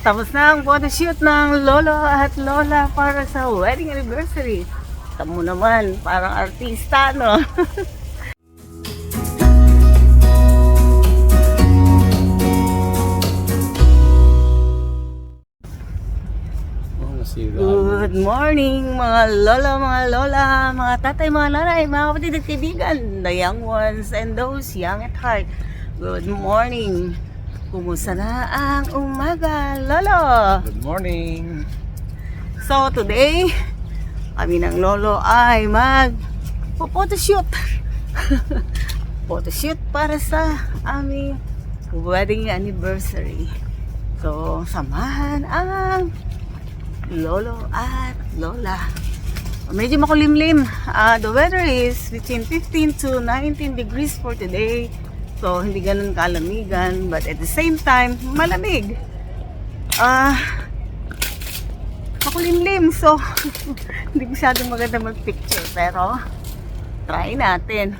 Tapos na ang photoshoot ng lolo at lola para sa wedding anniversary. Tamo naman, parang artista, no? Good morning mga lola, mga lola, mga tatay, mga nanay, mga kapatid at kaibigan, the young ones and those young at heart. Good morning. Kumusta na ang umaga, lolo? Good morning. So today, kami ng lolo ay mag-photoshoot. Photoshoot para sa aming wedding anniversary. So samahan ang lolo at lola. Medyo makulimlim. The weather is between 15 to 19 degrees for today. So hindi ganun kalamigan, but at the same time malamig. Makulimlim, so hindi masyadong maganda mag-picture, pero try natin.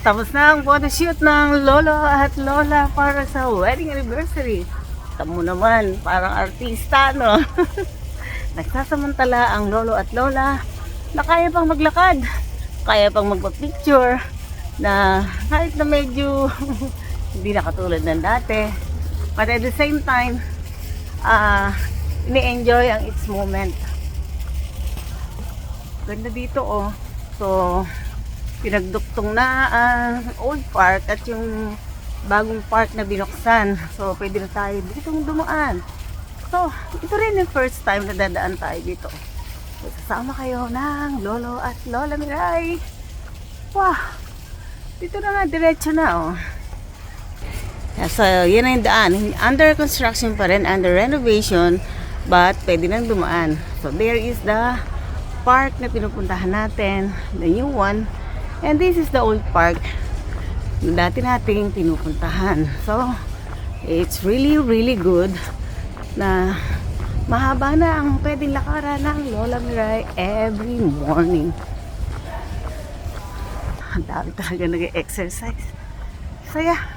Tapos na ang photoshoot ng lolo at lola para sa wedding anniversary. Tamo naman, parang artista, no? Nagsasamantala ang lolo at lola na kaya pang maglakad, kaya pang magpa-picture, na kahit na medyo hindi na katulad ng dati. But at the same time, ini-enjoy ang its moment. Ganda dito, oh. So, pinagduktong na ang old park at yung bagong park na binuksan. So, pwede na tayo ditong dumaan. So, ito rin yung first time na dadaan tayo dito. So, sasama kayo ng lolo at lola Miray. Wow! Dito na nga, diretso na, oh. So, yan ang daan. Under construction pa rin, under renovation, but pwede nang dumaan. So, there is the park na pinupuntahan natin, the new one. And this is the old park na dati nating pinupuntahan. So, it's really, really good na mahaba na ang pwedeng lakaran ng Lola Miray every morning. Ang dami talaga nag-exercise. Saya.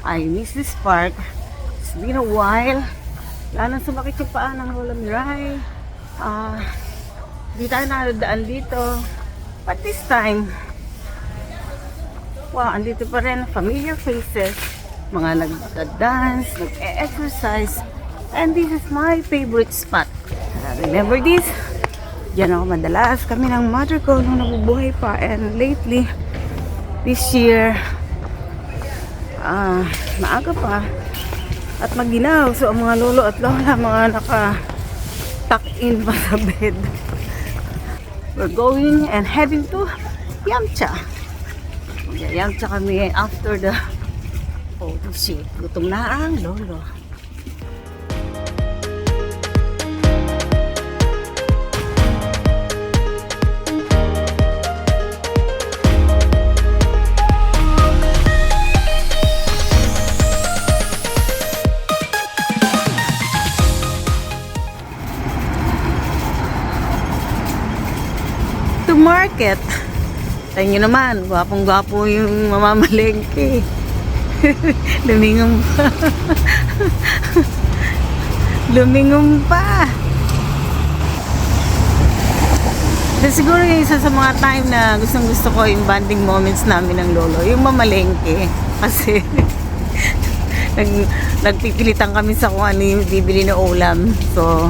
I miss this park. It's been a while. Wala nang sumakit yung paa ng Lola Miray. Di tayo nakadaan dito. But this time, wow, andito pa rin familiar faces. Mga nagda-dance, nag-e-exercise. And this is my favorite spot. Remember this? Diyan ako madalas. Kami ng mother ko nung nabubuhay pa. And lately, this year, maaga pa. At magdinaw. So, ang mga lolo at lola, mga naka-tuck in pa sa bed. We're going and heading to Yamcha. Yamcha kami after the photo shoot. Gutom na ang lolo. Market. Tayo nyo naman, gwapong-gwapo yung mamamalengke. Lumingong pa. Lumingong pa. So, siguro yung isa sa mga time na gustong-gusto ko yung bonding moments namin ng lolo, yung mamalengke. Kasi nagpipilitan kami sa kung ano yung bibili na ulam. So,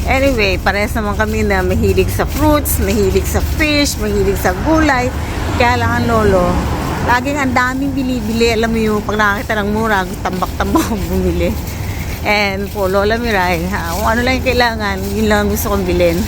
anyway, parehas naman kami na mahilig sa fruits, mahilig sa fish, mahilig sa gulay. Kaya lang ang lolo, laging ang daming binibili. Alam mo yung pag nakakita ng mura, tambak-tambak akong bumili. And po, Lola Miray, kung ano lang yung kailangan, yun lang gusto kong bilhin.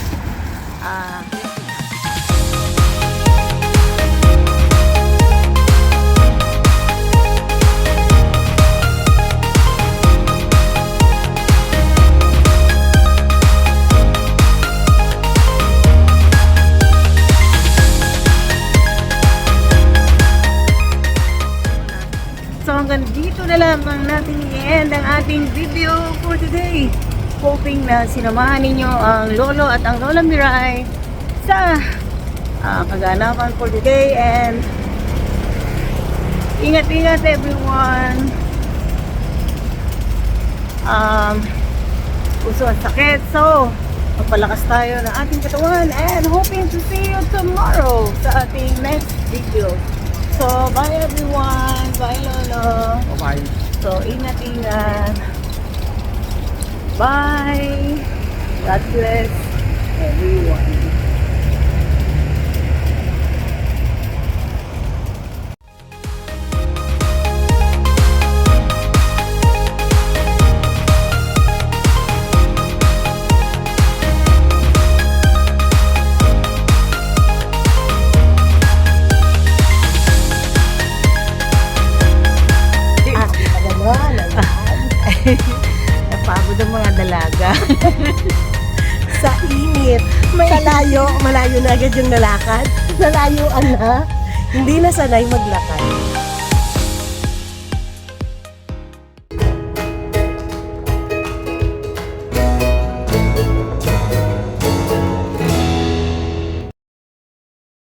ating video for today. Hoping na sinamahan ninyo ang lolo at ang lola Miray sa kaganapan for today, and ingat-ingat everyone. Puso at sakit, so magpalakas tayo ng ating katawan and hoping to see you tomorrow sa ating next video. So bye everyone, bye lolo. Bye-bye. So ingat-ingat. Bye. God bless everyone. Napagod ang mga dalaga. Sa init. Malayo na agad yung nalakad. Nalayuan na. Hindi na sanay maglakad.